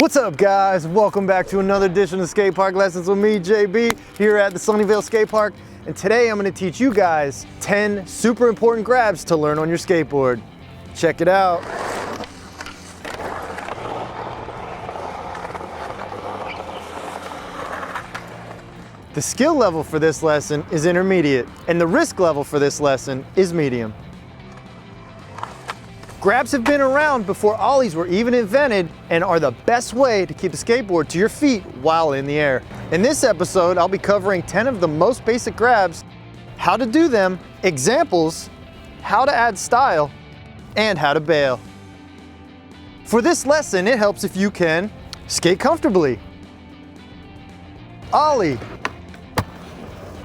What's up, guys? Welcome back to another edition of Skatepark Lessons with me, JB, here at the Sunnyvale Skatepark. And today I'm going to teach you guys 10 super important grabs to learn on your skateboard. Check it out. The skill level for this lesson is intermediate, and the risk level for this lesson is medium. Grabs have been around before ollies were even invented and are the best way to keep the skateboard to your feet while in the air. In this episode, I'll be covering 10 of the most basic grabs, how to do them, examples, how to add style, and how to bail. For this lesson, it helps if you can skate comfortably, ollie,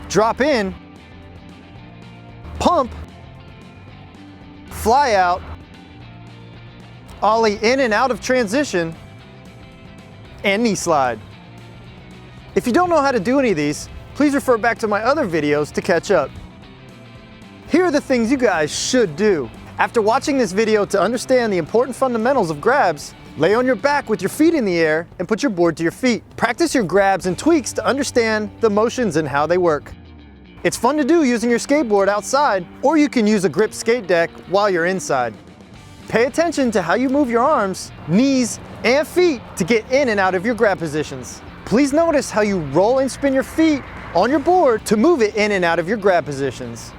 drop in, pump, fly out, ollie in and out of transition, and knee slide. If you don't know how to do any of these, please refer back to my other videos to catch up. Here are the things you guys should do. After watching this video to understand the important fundamentals of grabs, lay on your back with your feet in the air and put your board to your feet. Practice your grabs and tweaks to understand the motions and how they work. It's fun to do using your skateboard outside, or you can use a grip skate deck while you're inside. Pay attention to how you move your arms, knees, and feet to get in and out of your grab positions. Please notice how you roll and spin your feet on your board to move it in and out of your grab positions.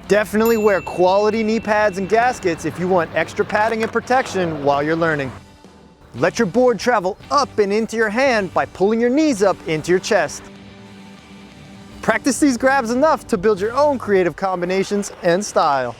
Definitely wear quality knee pads and gaskets if you want extra padding and protection while you're learning. Let your board travel up and into your hand by pulling your knees up into your chest. Practice these grabs enough to build your own creative combinations and style.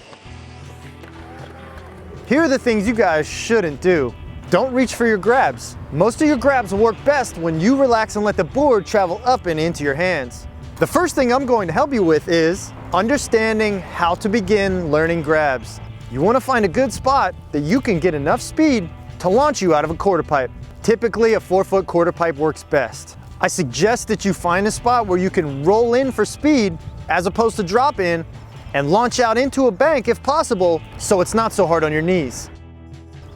Here are the things you guys shouldn't do. Don't reach for your grabs. Most of your grabs will work best when you relax and let the board travel up and into your hands. The first thing I'm going to help you with is understanding how to begin learning grabs. You want to find a good spot that you can get enough speed to launch you out of a quarter pipe. Typically, a 4-foot quarter pipe works best. I suggest that you find a spot where you can roll in for speed as opposed to drop in, and launch out into a bank if possible, so it's not so hard on your knees.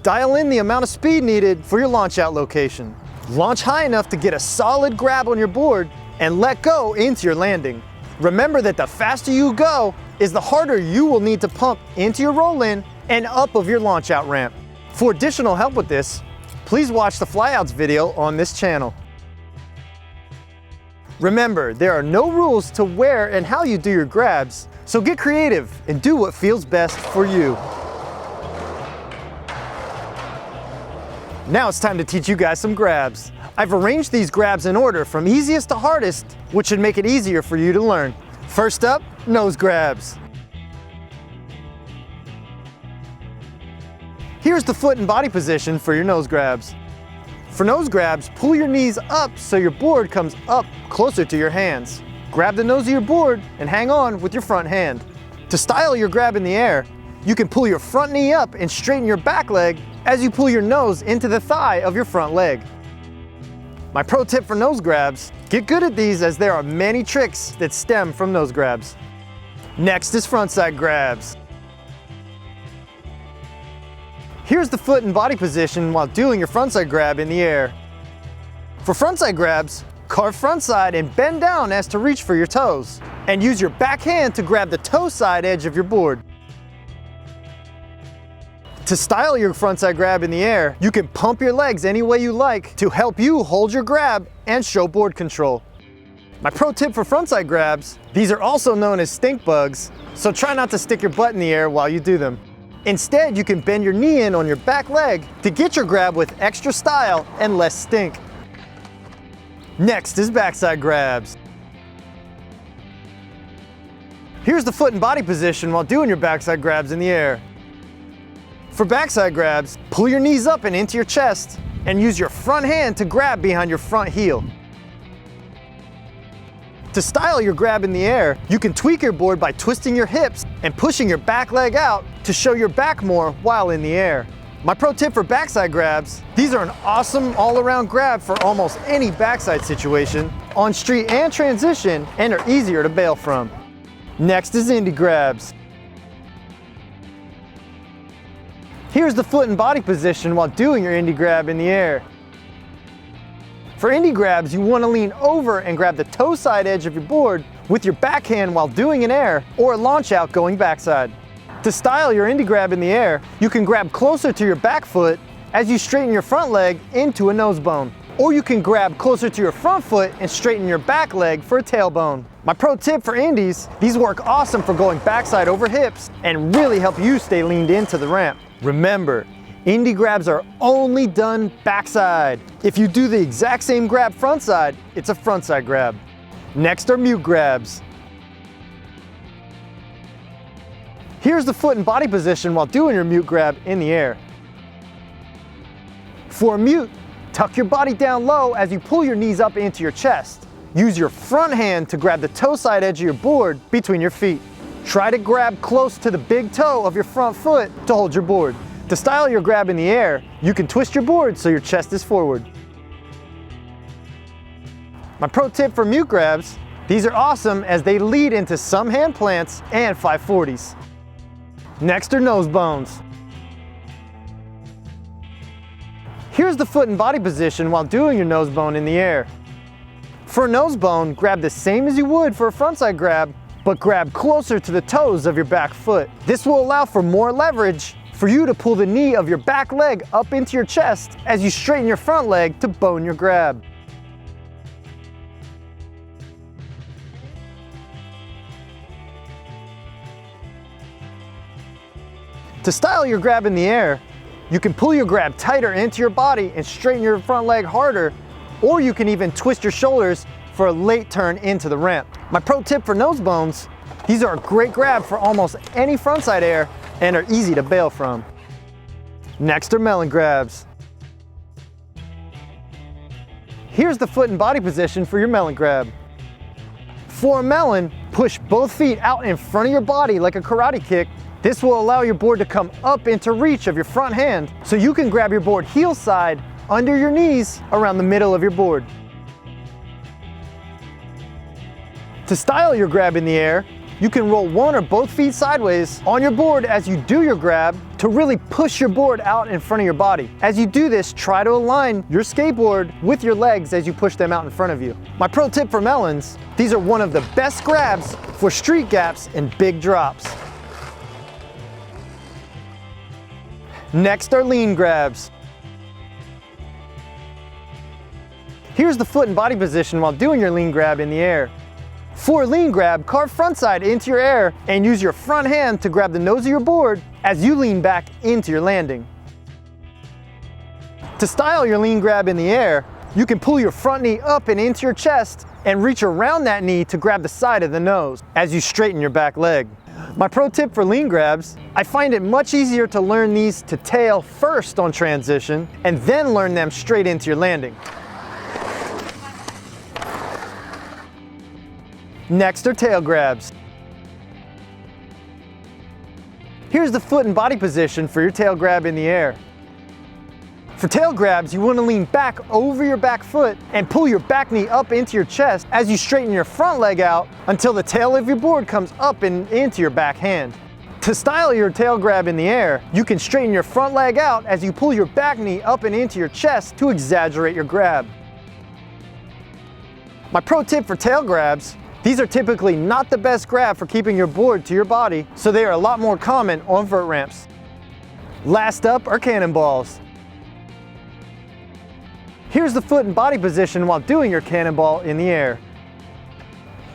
Dial in the amount of speed needed for your launch out location. Launch high enough to get a solid grab on your board and let go into your landing. Remember that the faster you go is the harder you will need to pump into your roll in and up of your launch out ramp. For additional help with this, please watch the flyouts video on this channel. Remember, there are no rules to where and how you do your grabs, so get creative and do what feels best for you. Now it's time to teach you guys some grabs. I've arranged these grabs in order from easiest to hardest, which should make it easier for you to learn. First up, nose grabs. Here's the foot and body position for your nose grabs. For nose grabs, pull your knees up so your board comes up closer to your hands. Grab the nose of your board and hang on with your front hand. To style your grab in the air, you can pull your front knee up and straighten your back leg as you pull your nose into the thigh of your front leg. My pro tip for nose grabs, get good at these as there are many tricks that stem from nose grabs. Next is frontside grabs. Here's the foot and body position while doing your frontside grab in the air. For frontside grabs, carve frontside and bend down as to reach for your toes, and use your back hand to grab the toe side edge of your board. To style your frontside grab in the air, you can pump your legs any way you like to help you hold your grab and show board control. My pro tip for frontside grabs, these are also known as stink bugs, so try not to stick your butt in the air while you do them. Instead, you can bend your knee in on your back leg to get your grab with extra style and less stink. Next is backside grabs. Here's the foot and body position while doing your backside grabs in the air. For backside grabs, pull your knees up and into your chest and use your front hand to grab behind your front heel. To style your grab in the air, you can tweak your board by twisting your hips and pushing your back leg out to show your back more while in the air. My pro tip for backside grabs, these are an awesome all-around grab for almost any backside situation, on street and transition, and are easier to bail from. Next is Indy grabs. Here's the foot and body position while doing your Indy grab in the air. For Indy grabs, you want to lean over and grab the toe side edge of your board with your backhand while doing an air or a launch out going backside. To style your Indy grab in the air, you can grab closer to your back foot as you straighten your front leg into a nose bone. Or you can grab closer to your front foot and straighten your back leg for a tailbone. My pro tip for Indies, these work awesome for going backside over hips and really help you stay leaned into the ramp. Remember, Indy grabs are only done backside. If you do the exact same grab frontside, it's a frontside grab. Next are mute grabs. Here's the foot and body position while doing your mute grab in the air. For a mute, tuck your body down low as you pull your knees up into your chest. Use your front hand to grab the toe side edge of your board between your feet. Try to grab close to the big toe of your front foot to hold your board. To style your grab in the air, you can twist your board so your chest is forward. My pro tip for mute grabs, these are awesome as they lead into some hand plants and 540s. Next are nose bones. Here's the foot and body position while doing your nose bone in the air. For a nose bone, grab the same as you would for a frontside grab, but grab closer to the toes of your back foot. This will allow for more leverage for you to pull the knee of your back leg up into your chest as you straighten your front leg to bone your grab. To style your grab in the air, you can pull your grab tighter into your body and straighten your front leg harder, or you can even twist your shoulders for a late turn into the ramp. My pro tip for nose bones, these are a great grab for almost any frontside air and are easy to bail from. Next are melon grabs. Here's the foot and body position for your melon grab. For a melon, push both feet out in front of your body like a karate kick. This will allow your board to come up into reach of your front hand so you can grab your board heel side under your knees around the middle of your board. To style your grab in the air, you can roll one or both feet sideways on your board as you do your grab to really push your board out in front of your body. As you do this, try to align your skateboard with your legs as you push them out in front of you. My pro tip for melons, these are one of the best grabs for street gaps and big drops. Next are lean grabs. Here's the foot and body position while doing your lean grab in the air. For a lean grab, carve frontside into your air and use your front hand to grab the nose of your board as you lean back into your landing. To style your lean grab in the air, you can pull your front knee up and into your chest and reach around that knee to grab the side of the nose as you straighten your back leg. My pro tip for lean grabs, I find it much easier to learn these to tail first on transition and then learn them straight into your landing. Next are tail grabs. Here's the foot and body position for your tail grab in the air. For tail grabs, you want to lean back over your back foot and pull your back knee up into your chest as you straighten your front leg out until the tail of your board comes up and into your back hand. To style your tail grab in the air, you can straighten your front leg out as you pull your back knee up and into your chest to exaggerate your grab. My pro tip for tail grabs, these are typically not the best grab for keeping your board to your body, so they are a lot more common on vert ramps. Last up are cannonballs. Here's the foot and body position while doing your cannonball in the air.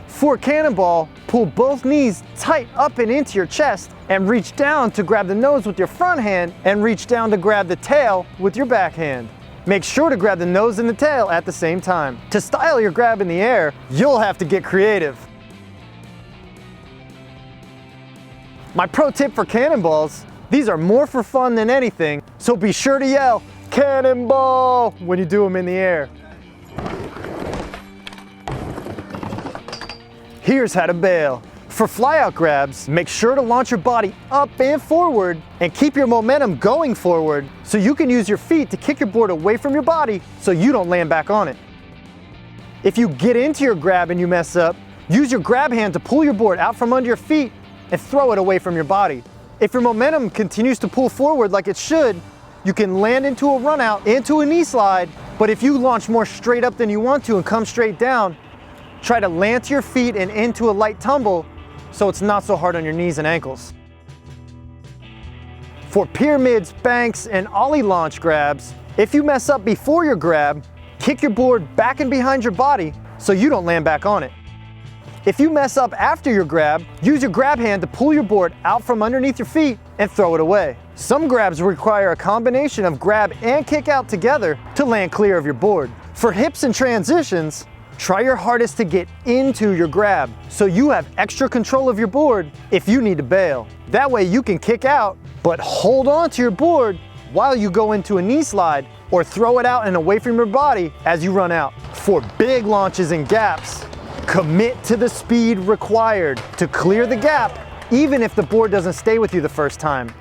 For a cannonball, pull both knees tight up and into your chest and reach down to grab the nose with your front hand and reach down to grab the tail with your back hand. Make sure to grab the nose and the tail at the same time. To style your grab in the air, you'll have to get creative. My pro tip for cannonballs, these are more for fun than anything, so be sure to yell, "Cannonball!" when you do them in the air. Here's how to bail. For flyout grabs, make sure to launch your body up and forward and keep your momentum going forward so you can use your feet to kick your board away from your body so you don't land back on it. If you get into your grab and you mess up, use your grab hand to pull your board out from under your feet and throw it away from your body. If your momentum continues to pull forward like it should, you can land into a run out, into a knee slide, But if you launch more straight up than you want to and come straight down, try to land your feet and into a light tumble so it's not so hard on your knees and ankles. For pyramids, banks, and ollie launch grabs, if you mess up before your grab, kick your board back and behind your body so you don't land back on it. If you mess up after your grab, use your grab hand to pull your board out from underneath your feet and throw it away. Some grabs require a combination of grab and kick out together to land clear of your board. For hips and transitions, try your hardest to get into your grab so you have extra control of your board if you need to bail. That way you can kick out, but hold on to your board while you go into a knee slide or throw it out and away from your body as you run out. For big launches and gaps, commit to the speed required to clear the gap, even if the board doesn't stay with you the first time.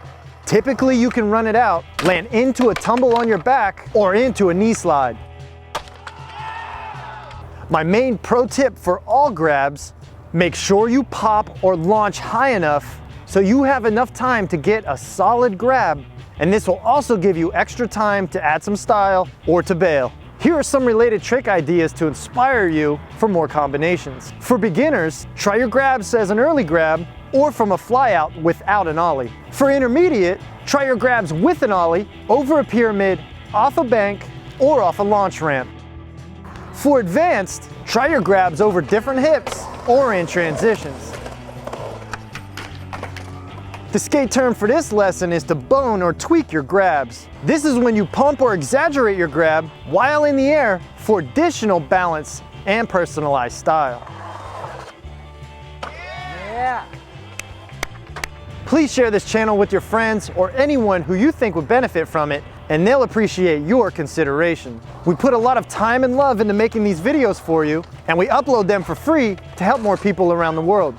Typically you can run it out, land into a tumble on your back or into a knee slide. My main pro tip for all grabs, make sure you pop or launch high enough so you have enough time to get a solid grab, and this will also give you extra time to add some style or to bail. Here are some related trick ideas to inspire you for more combinations. For beginners, try your grabs as an early grab or from a flyout without an ollie. For intermediate, try your grabs with an ollie, over a pyramid, off a bank, or off a launch ramp. For advanced, try your grabs over different hips or in transitions. The skate term for this lesson is to bone or tweak your grabs. This is when you pump or exaggerate your grab while in the air for additional balance and personalized style. Yeah. Please share this channel with your friends or anyone who you think would benefit from it, and they'll appreciate your consideration. We put a lot of time and love into making these videos for you, and we upload them for free to help more people around the world.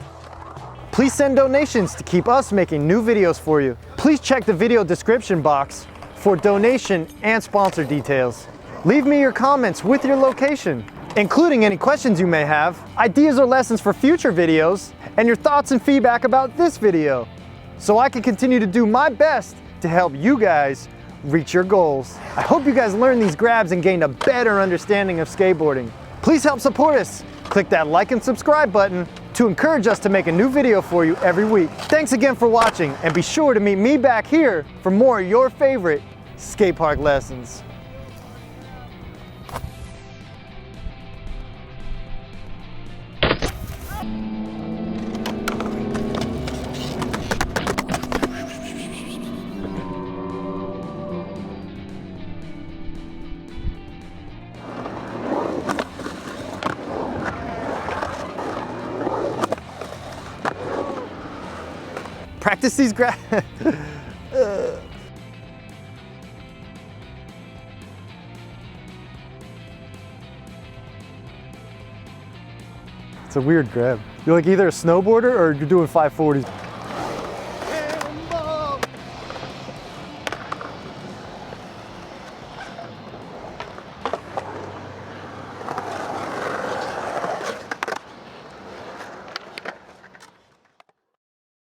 Please send donations to keep us making new videos for you. Please check the video description box for donation and sponsor details. Leave me your comments with your location, including any questions you may have, ideas or lessons for future videos, and your thoughts and feedback about this video, so I can continue to do my best to help you guys reach your goals. I hope you guys learned these grabs and gained a better understanding of skateboarding. Please help support us. Click that like and subscribe button to encourage us to make a new video for you every week. Thanks again for watching, and be sure to meet me back here for more of your favorite skatepark lessons. Practice these grabs. It's a weird grab. You're like either a snowboarder or you're doing 540s.